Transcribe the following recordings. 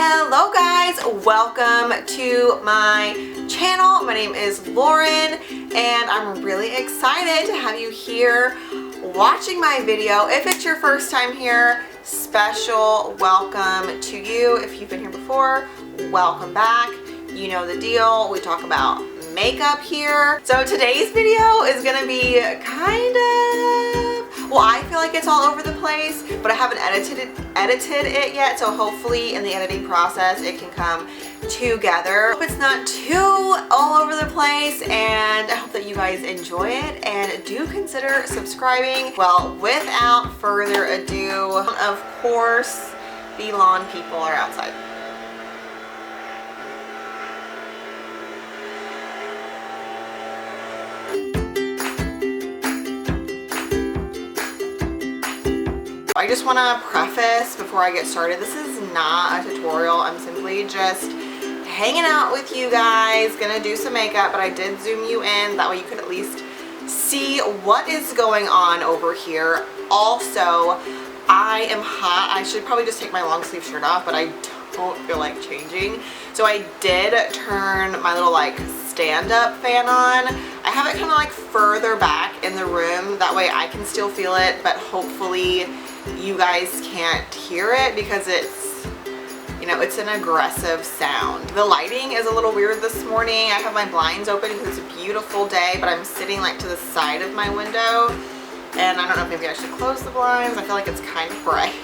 Hello guys, welcome to my channel. My name is Lauren and I'm really excited to have you here watching my video. If it's your first time here, special welcome to you. If you've been here before, welcome back. You know the deal. We talk about makeup here. So today's video is gonna be well, I feel like it's all over the place, but I haven't edited it yet, so hopefully in the editing process it can come together. Hope it's not too all over the place, and I hope that you guys enjoy it and do consider subscribing. Well, without further ado, of course, the lawn people are outside. I just want to preface before I get started, this is not a tutorial. I'm simply just hanging out with you guys, gonna do some makeup, but I did zoom you in, that way you could at least see what is going on over here. Also, I am hot. I should probably just take my long sleeve shirt off, but I don't feel like changing. So I did turn my little like stand-up fan on. I have it kind of like further back in the room, that way I can still feel it, but hopefully you guys can't hear it because it's, you know, it's an aggressive sound. The lighting is a little weird this morning. I have my blinds open because it's a beautiful day, but I'm sitting like to the side of my window, and I don't know if maybe I should close the blinds. I feel like it's kind of bright.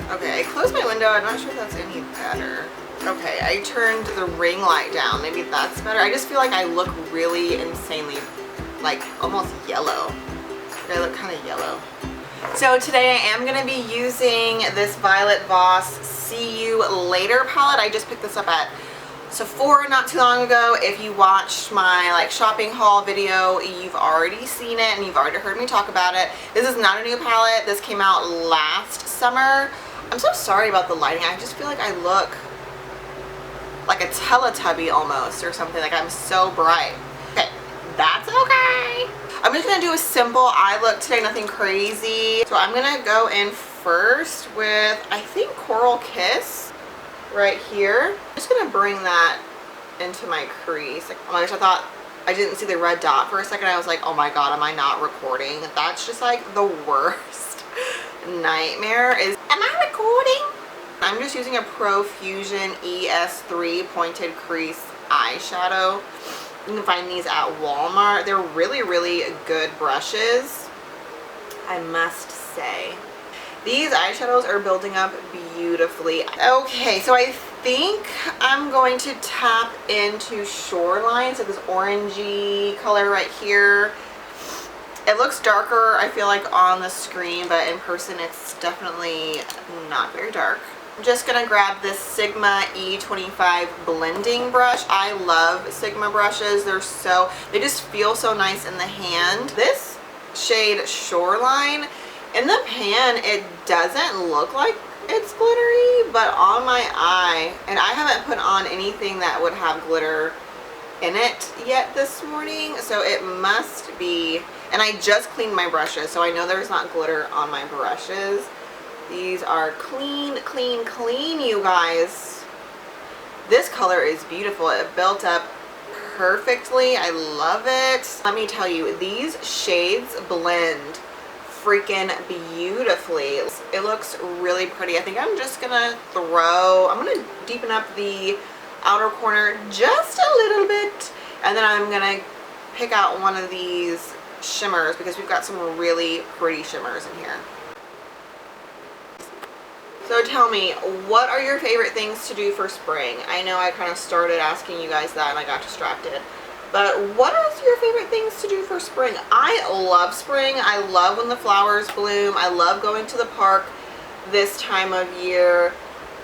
Okay, I closed my window. I'm not sure if that's any better. Okay, I turned the ring light down. Maybe that's better. I just feel like I look really insanely, like almost yellow. I look kind of yellow. So today I am going to be using this Violet Voss See You Later palette. I just picked this up at Sephora not too long ago. If you watched my like shopping haul video, you've already seen it and you've already heard me talk about it. This is not a new palette. This came out last summer. I'm so sorry about the lighting. I just feel like I look like a Teletubby almost or something. Like I'm so bright. Okay, that's okay. I'm just going to do a simple eye look today, nothing crazy. So I'm going to go in first with, I think, Coral Kiss right here. I'm just going to bring that into my crease. Like, oh my gosh, I thought I didn't see the red dot for a second. I was like, oh my god, am I not recording? That's just like the worst nightmare is, am I recording? I'm just using a Profusion ES3 Pointed Crease eyeshadow. You can find these at Walmart. They're really, really good brushes, I must say. These eyeshadows are building up beautifully. Okay, so I think I'm going to tap into Shoreline. So this orangey color right here. It looks darker, I feel like, on the screen, but in person it's definitely not very dark. I'm just going to grab this Sigma E25 blending brush. I love Sigma brushes. They just feel so nice in the hand. This shade Shoreline, in the pan it doesn't look like it's glittery, but on my eye, and I haven't put on anything that would have glitter in it yet this morning, so it must be, and I just cleaned my brushes, so I know there's not glitter on my brushes. These are clean, clean, clean, you guys. This color is beautiful. It built up perfectly. I love it. Let me tell you, these shades blend freaking beautifully. It looks really pretty. I think I'm just gonna I'm gonna deepen up the outer corner just a little bit, and then I'm gonna pick out one of these shimmers because we've got some really pretty shimmers in here. So tell me, what are your favorite things to do for spring? I know I kind of started asking you guys that and I got distracted. But what are your favorite things to do for spring? I love spring. I love when the flowers bloom. I love going to the park this time of year.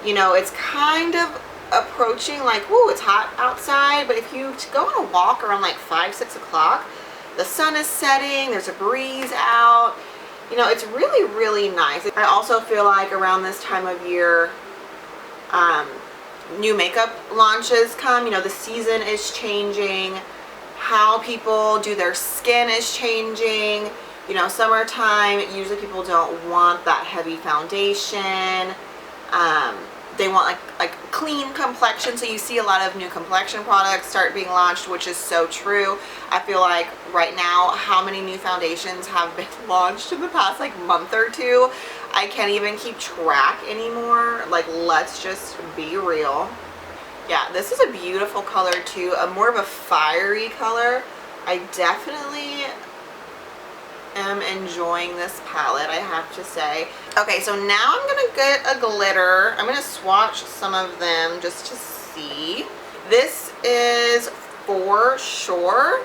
You know, it's kind of approaching like, ooh, it's hot outside. But if you go on a walk around like 5, 6 o'clock, the sun is setting, there's a breeze out. You know, it's really, really nice. I also feel like around this time of year, new makeup launches come. You know, the season is changing. How people do their skin is changing. You know, summertime, usually people don't want that heavy foundation. they want like clean complexion, so you see a lot of new complexion products start being launched, which is so true. I feel like right now, how many new foundations have been launched in the past like month or two, I can't even keep track anymore. Like, let's just be real. Yeah, this is a beautiful color too, a more of a fiery color. I definitely am enjoying this palette, I have to say. Okay, so now I'm gonna get a glitter. I'm gonna swatch some of them just to see. This is For Sure.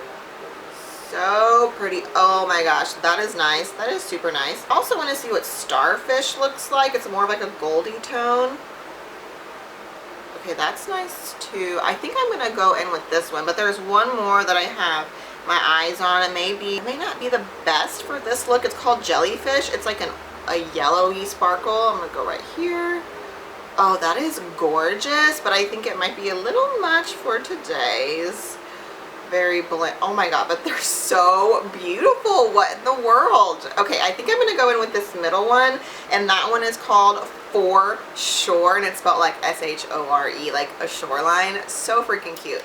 So pretty. Oh my gosh, that is nice. That is super nice. I also want to see what Starfish looks like. It's more of like a goldy tone. Okay, that's nice too. I think I'm gonna go in with this one, but there's one more that I have my eyes on. It may not be the best for this look. It's called Jellyfish. It's like a yellowy sparkle. I'm gonna go right here. Oh, that is gorgeous, but I think it might be a little much for today's. Very bland. Oh my god, but they're so beautiful. What in the world? Okay, I think I'm gonna go in with this middle one, and that one is called For Sure, and it's spelled like S-H-O-R-E, like a shoreline. So freaking cute.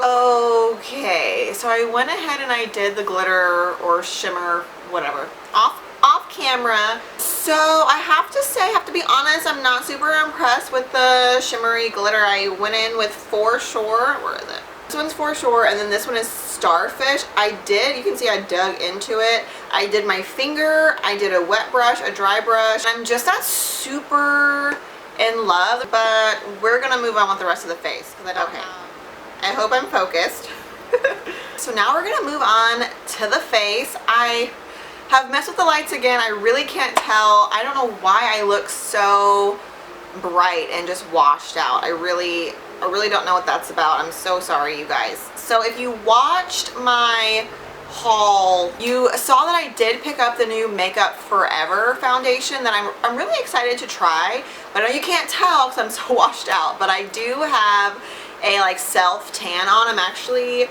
Okay, so I went ahead and I did the glitter or shimmer, whatever, off camera. So I have to say, I have to be honest, I'm not super impressed with the shimmery glitter. I went in with For Sure. Where is it? This one's For Sure, and then this one is Starfish. You can see I dug into it. I did my finger, I did a wet brush, a dry brush. I'm just not super in love, but we're gonna move on with the rest of the face because I don't know. I hope I'm focused. So now we're gonna move on to the face. I have messed with the lights again. I really can't tell. I don't know why I look so bright and just washed out. I really don't know what that's about. I'm so sorry, you guys. So if you watched my haul, you saw that I did pick up the new Makeup Forever foundation that I'm really excited to try. But I know you can't tell because I'm so washed out, but I do have a like self tan on. I'm actually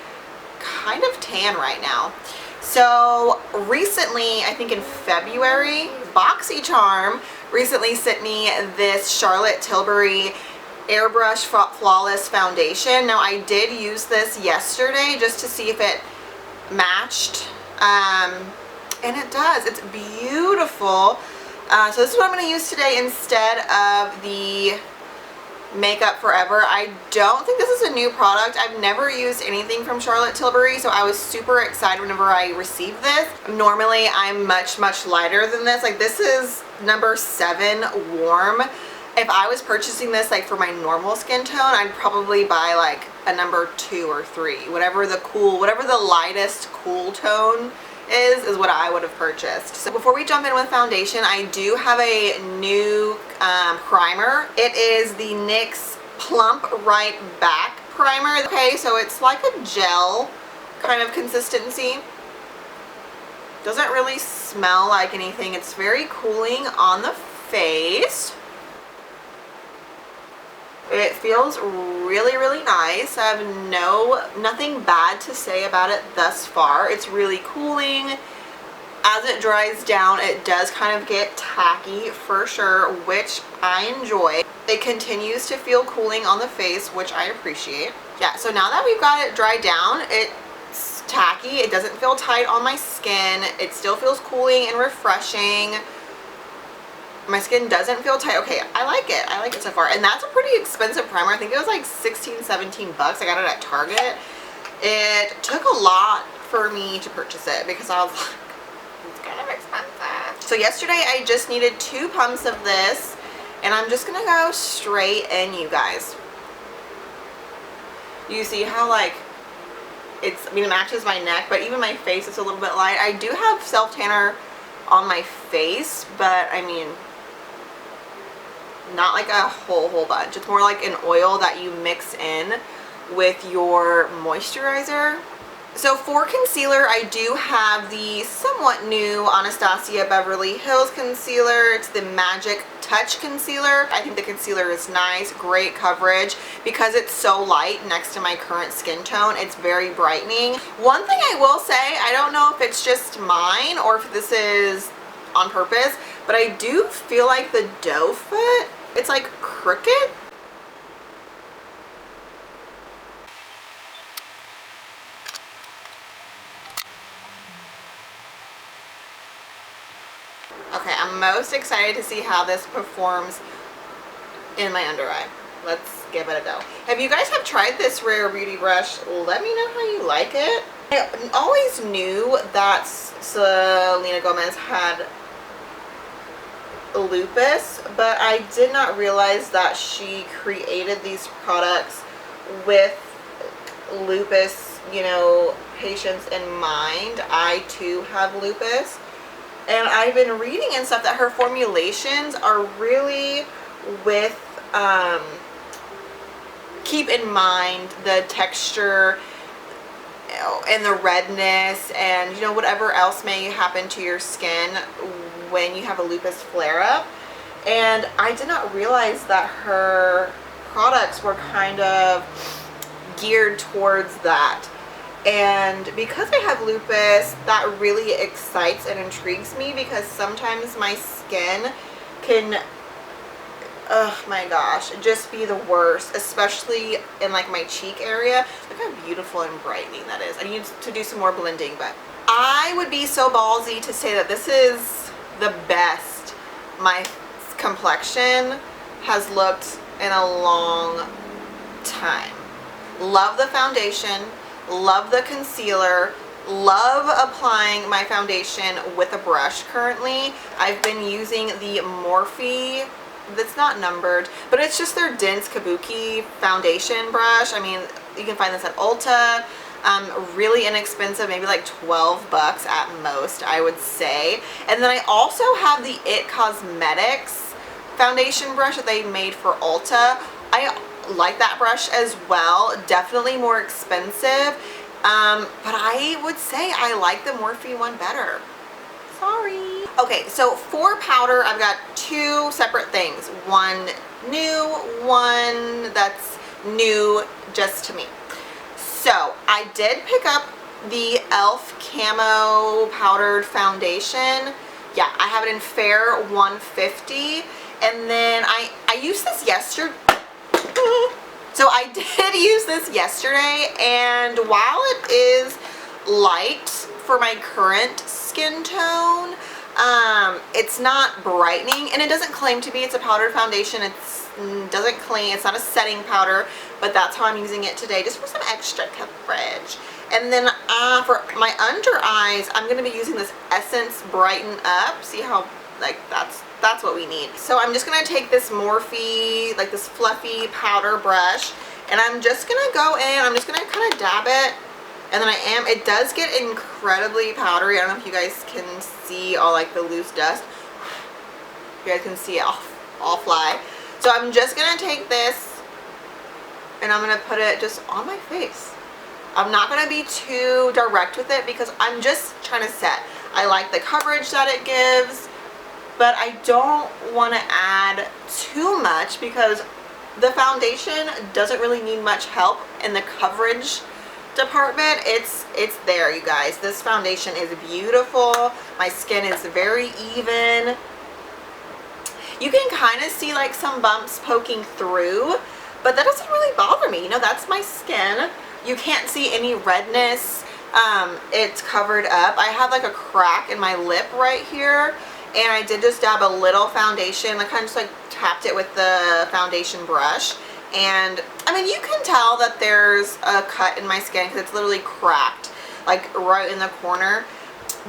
kind of tan right now. So recently, I think in February, BoxyCharm recently sent me this Charlotte Tilbury Airbrush Flawless foundation. Now I did use this yesterday just to see if it matched, and it does. It's beautiful. So this is what I'm going to use today instead of the Makeup Forever. I don't think this is a new product. I've never used anything from Charlotte Tilbury, so I was super excited whenever I received this. Normally I'm much lighter than this. Like, this is number 7 warm. If I was purchasing this like for my normal skin tone, I'd probably buy like a number 2 or 3. Whatever the lightest cool tone is what I would have purchased. So before we jump in with foundation, I do have a new primer. It is the NYX Plump Right Back primer. Okay, so it's like a gel kind of consistency. Doesn't really smell like anything. It's very cooling on the face. It feels really nice. I have nothing bad to say about it thus far. It's really cooling. As it dries down, it does kind of get tacky for sure, which I enjoy. It continues to feel cooling on the face, which I appreciate. Yeah, so now that we've got it dried down, it's tacky. It doesn't feel tight on my skin. It still feels cooling and refreshing. My skin doesn't feel tight. Okay, I like it. I like it so far. And that's a pretty expensive primer. I think it was like 16, 17 bucks. I got it at Target. It took a lot for me to purchase it because I was like, it's kind of expensive. So yesterday I just needed 2 pumps of this, and I'm just gonna go straight in, you guys. You see how like it matches my neck, but even my face is a little bit light. I do have self tanner on my face, but I mean, not like a whole bunch. It's more like an oil that you mix in with your moisturizer. So for concealer, I do have the somewhat new Anastasia Beverly Hills concealer. It's the Magic Touch concealer. I think the concealer is nice, great coverage. Because it's so light next to my current skin tone, it's very brightening. One thing I will say, I don't know if it's just mine or if this is on purpose, but I do feel like the doe foot, it's like crooked. Okay, I'm most excited to see how this performs in my under eye. Let's give it a go. If you guys have tried this Rare Beauty brush, let me know how you like it. I always knew that Selena Gomez had lupus, but I did not realize that she created these products with lupus, you know, patients in mind. I too have lupus, and I've been reading and stuff that her formulations are really with keep in mind the texture and the redness and, you know, whatever else may happen to your skin when you have a lupus flare-up. And I did not realize that her products were kind of geared towards that. And because I have lupus, that really excites and intrigues me, because sometimes my skin can, oh my gosh, just be the worst, especially in like my cheek area. Look how beautiful and brightening that is. I need to do some more blending, but I would be so ballsy to say that this is the best my complexion has looked in a long time. Love the foundation, love the concealer, love applying my foundation with a brush currently. I've been using the Morphe, that's not numbered, but it's just their dense kabuki foundation brush. I mean, you can find this at Ulta. Really inexpensive, maybe like 12 bucks at most, I would say. And then I also have the It Cosmetics foundation brush that they made for Ulta. I like that brush as well. Definitely more expensive, but I would say I like the Morphe one better. Sorry. Okay, so for powder, I've got two separate things. One new, one that's new just to me. So I did pick up the e.l.f. Camo Powdered Foundation. Yeah, I have it in Fair 150. And then I used this yesterday. So I did use this yesterday, and while it is light for my current skin tone, it's not brightening, and it doesn't claim to be. It's a powdered foundation. Doesn't claim, it's not a setting powder, but that's how I'm using it today, just for some extra coverage. And then for my under eyes, I'm going to be using this Essence Brighten Up. See how, like, that's what we need. So I'm just going to take this Morphe, like this fluffy powder brush, and I'm just going to go in, I'm just going to kind of dab it. And then it does get incredibly powdery. I don't know if you guys can see all like the loose dust. You guys can see it all fly. So I'm just going to take this and I'm going to put it just on my face. I'm not going to be too direct with it because I'm just trying to set. I like the coverage that it gives, but I don't want to add too much because the foundation doesn't really need much help in the coverage department. It's there, you guys. This foundation is beautiful. My skin is very even. You can kind of see like some bumps poking through, but that doesn't really bother me. You know, that's my skin. You can't see any redness. It's covered up. I have like a crack in my lip right here, and I did just dab a little foundation. I kind of just like tapped it with the foundation brush. And I mean, you can tell that there's a cut in my skin because it's literally cracked, like right in the corner.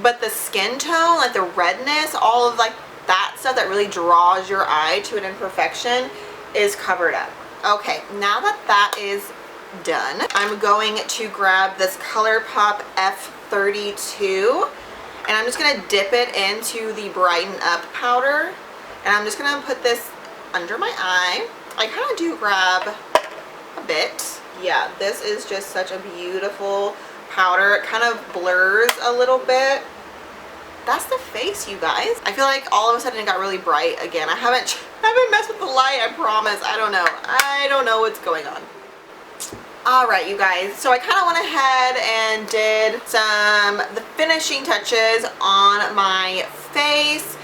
But the skin tone, like the redness, all of like that stuff that really draws your eye to an imperfection is covered up. Okay, now that that is done, I'm going to grab this ColourPop F32, and I'm just going to dip it into the Brighten Up powder, and I'm just going to put this under my eye. I kind of do grab a bit. Yeah, this is just such a beautiful powder. It kind of blurs a little bit. That's the face, you guys. I feel like all of a sudden it got really bright again. I haven't messed with the light, I promise. I don't know. I don't know what's going on. Alright, you guys. So I kind of went ahead and did the finishing touches on my face.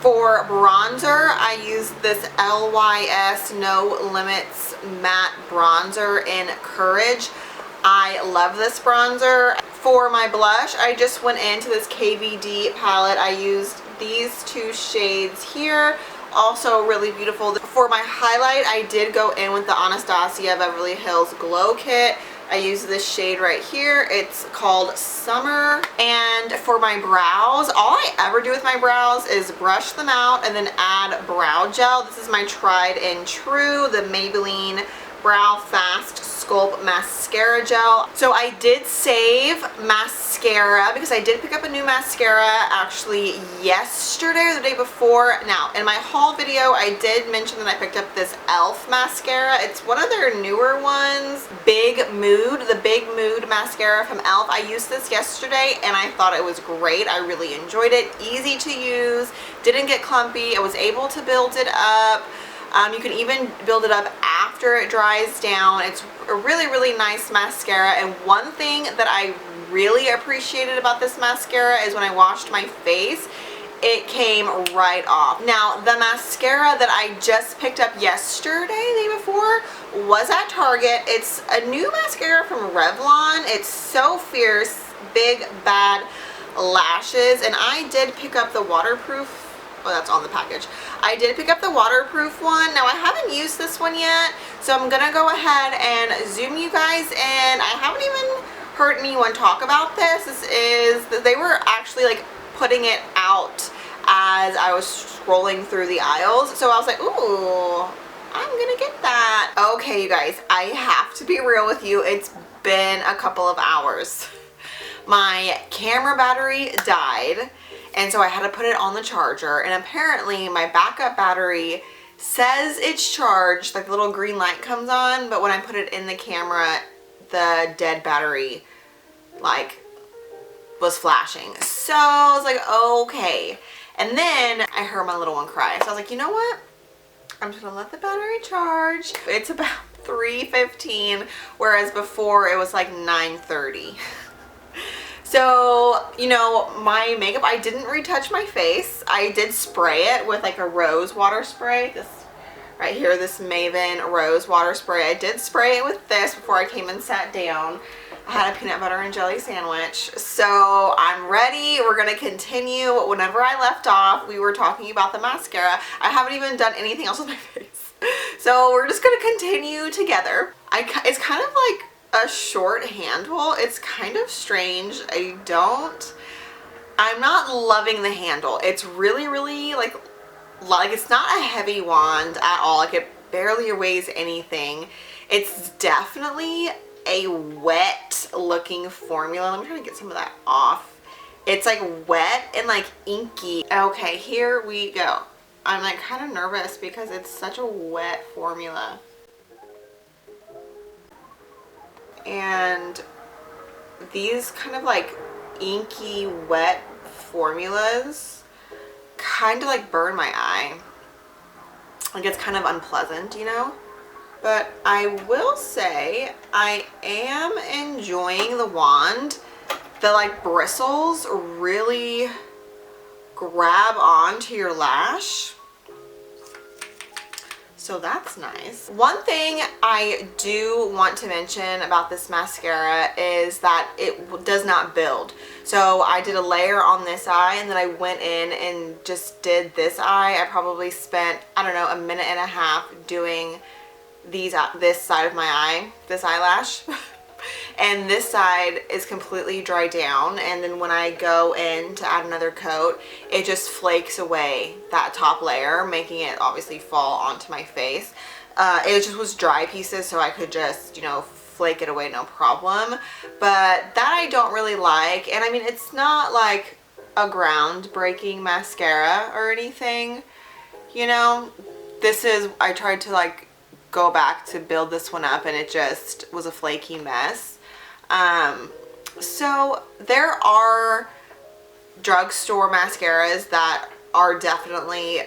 For bronzer, I use this LYS No Limits Matte Bronzer in Courage. I love this bronzer. For my blush, I just went into this KVD palette. I used these two shades here. Also really beautiful. For my highlight, I did go in with the Anastasia Beverly Hills Glow Kit. I use this shade right here. It's called Summer. And for my brows, all I ever do with my brows is brush them out and then add brow gel. This is my tried and true, the Maybelline Brow Fast Sculpt Mascara Gel. So I did save mascara because I did pick up a new mascara actually yesterday or the day before. Now, in my haul video, I did mention that I picked up this e.l.f. mascara. It's one of their newer ones, Big Mood, the Big Mood mascara from e.l.f. I used this yesterday and I thought it was great. I really enjoyed it. Easy to use, didn't get clumpy. I was able to build it up. You can even build it up after it dries down. It's a really, really nice mascara. And one thing that I really appreciated about this mascara is when I washed my face, it came right off. Now, the mascara that I just picked up yesterday, the day before, was at Target. It's a new mascara from Revlon. It's So Fierce Big Bad Lashes. And I did pick up the waterproof. Oh, that's on the package. I did pick up the waterproof one. Now, I haven't used this one yet, so I'm gonna go ahead and zoom you guys in. I haven't even heard anyone talk about this. This is, they were actually like putting it out as I was scrolling through the aisles. So I was like, ooh, I'm gonna get that. Okay, you guys, I have to be real with you. It's been a couple of hours. My camera battery died. And so I had to put it on the charger, and apparently my backup battery says it's charged, like the little green light comes on, but when I put it in the camera, the dead battery like was flashing. So I was like, okay. And then I heard my little one cry. So I was like, you know what? I'm just gonna let the battery charge. It's about 3:15, whereas before it was like 9:30. So, you know, my makeup, I didn't retouch my face. I did spray it with like a rose water spray. This right here, this Maven rose water spray. I did spray it with this before I came and sat down. I had a peanut butter and jelly sandwich. So I'm ready. We're going to continue. Whenever I left off, we were talking about the mascara. I haven't even done anything else with my face. So we're just going to continue together. It's kind of like a short handle. It's kind of strange. I'm not loving the handle. It's really, really like it's not a heavy wand at all. Like it barely weighs anything. It's definitely a wet looking formula. Let me try to get some of that off. It's like wet and like inky. Okay, here we go. I'm like kind of nervous because it's such a wet formula. And these kind of like inky wet formulas kind of like burn my eye. Like it's kind of unpleasant, you know? But I will say I am enjoying the wand. The like bristles really grab onto your lash. So that's nice. One thing I do want to mention about this mascara is that it does not build. So I did a layer on this eye and then I went in and just did this eye. I probably spent, I don't know, a minute and a half doing this side of my eye, this eyelash. And this side is completely dry down, and then when I go in to add another coat, it just flakes away that top layer, making it obviously fall onto my face. It just was dry pieces, so I could just, you know, flake it away no problem. But that I don't really like, and I mean, it's not like a groundbreaking mascara or anything, you know. This is, I tried to like go back to build this one up and it just was a flaky mess. So there are drugstore mascaras that are definitely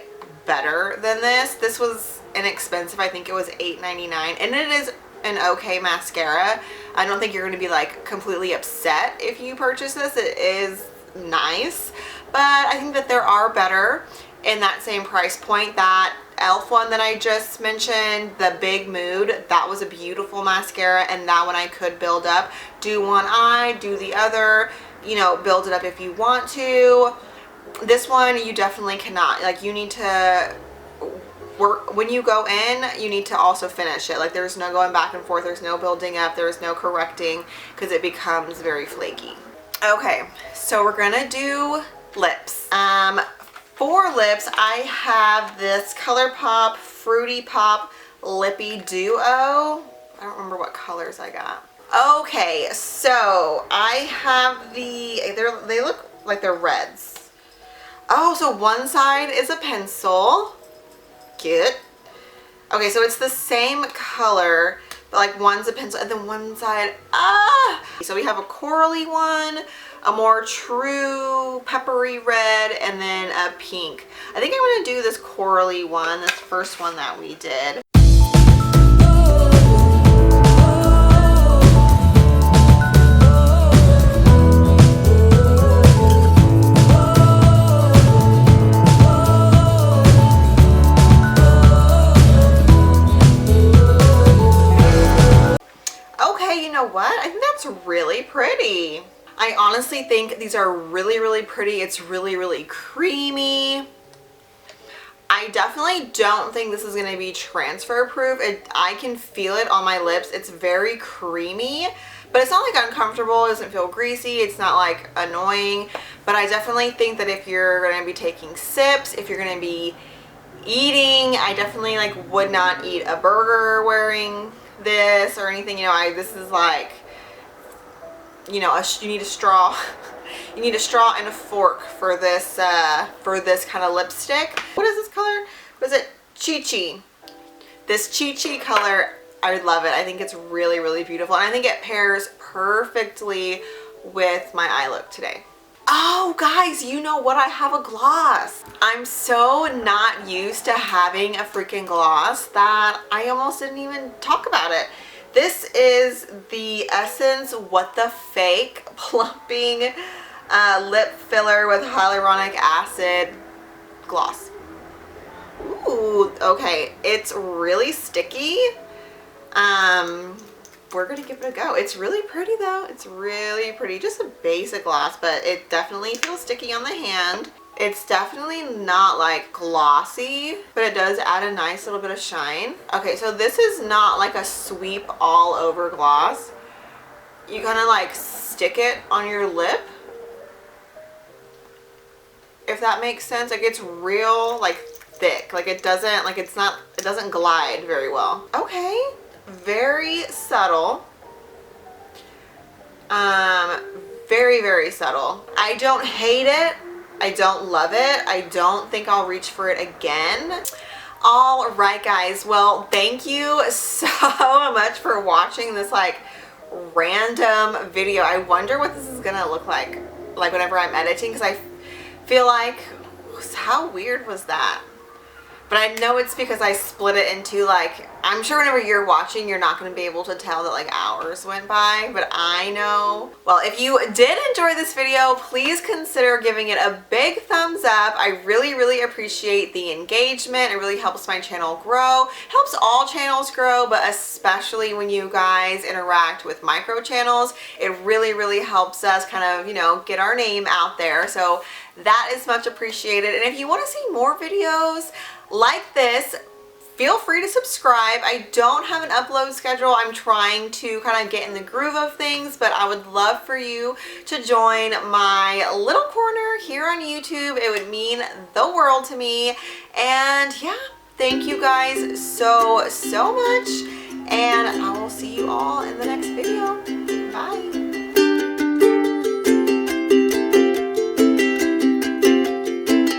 better than this. This was inexpensive. I think it was $8.99, and it is an okay mascara. I don't think you're going to be like completely upset if you purchase this. It is nice, but I think that there are better. in that same price point. That e.l.f. one that I just mentioned, the Big Mood, that was a beautiful mascara, and that one I could build up. Do one eye, do the other, you know, build it up if you want to. This one you definitely cannot. Like, you need to work when you go in, you need to also finish it. Like, there's no going back and forth, there's no building up, there's no correcting, because it becomes very flaky. Okay, so we're gonna do lips. For lips, I have this ColourPop Fruity Pop Lippy Duo. I don't remember what colors I got. Okay, so I have they look like they're reds. Oh, so one side is a pencil. Cute. Okay, so it's the same color, but like one's a pencil and then one side, So we have a corally one, a more true peppery red, and then a pink. I think I'm gonna do this corally one, this first one that we did. You know what? I think that's really pretty. I honestly think these are really, really pretty. It's really, really creamy. I definitely don't think this is going to be transfer proof. I can feel it on my lips. It's very creamy, but it's not like uncomfortable. It doesn't feel greasy. It's not like annoying, but I definitely think that if you're going to be taking sips, if you're going to be eating, I definitely like would not eat a burger wearing this or anything. You know, this is like, you know, you need a straw. You need a straw and a fork for this kind of lipstick. What is this color? Was it Chi Chi? This Chi Chi color, I love it. I think it's really, really beautiful, and I think it pairs perfectly with my eye look today. Oh guys, you know what? I have a gloss. I'm so not used to having a freaking gloss that I almost didn't even talk about it. This is the Essence What the Fake Plumping Lip Filler with Hyaluronic Acid Gloss. Ooh, okay. It's really sticky. We're gonna give it a go. It's really pretty though. It's really pretty. Just a basic gloss, but it definitely feels sticky on the hand. It's definitely not like glossy, but it does add a nice little bit of shine. Okay, so this is not like a sweep all over gloss. You kind of like stick it on your lip, if that makes sense. Like, it's real like thick. Like, it doesn't like it doesn't glide very well. Okay. Very subtle. Very, very subtle. I don't hate it. I don't love it. I don't think I'll reach for it again. All right, guys. Well, thank you so much for watching this like random video. I wonder what this is gonna look like whenever I'm editing, because I feel like, how weird was that? But I know it's because I split it into like, I'm sure whenever you're watching, you're not going to be able to tell that like hours went by, but I know. Well, if you did enjoy this video, please consider giving it a big thumbs up. I really, really appreciate the engagement. It really helps my channel grow, helps all channels grow, but especially when you guys interact with micro channels, it really, really helps us kind of, you know, get our name out there. So that is much appreciated. And if you want to see more videos like this, feel free to subscribe. I don't have an upload schedule. I'm trying to kind of get in the groove of things, but I would love for you to join my little corner here on YouTube. It would mean the world to me. And yeah, thank you guys so much, and I will see you all in the next video.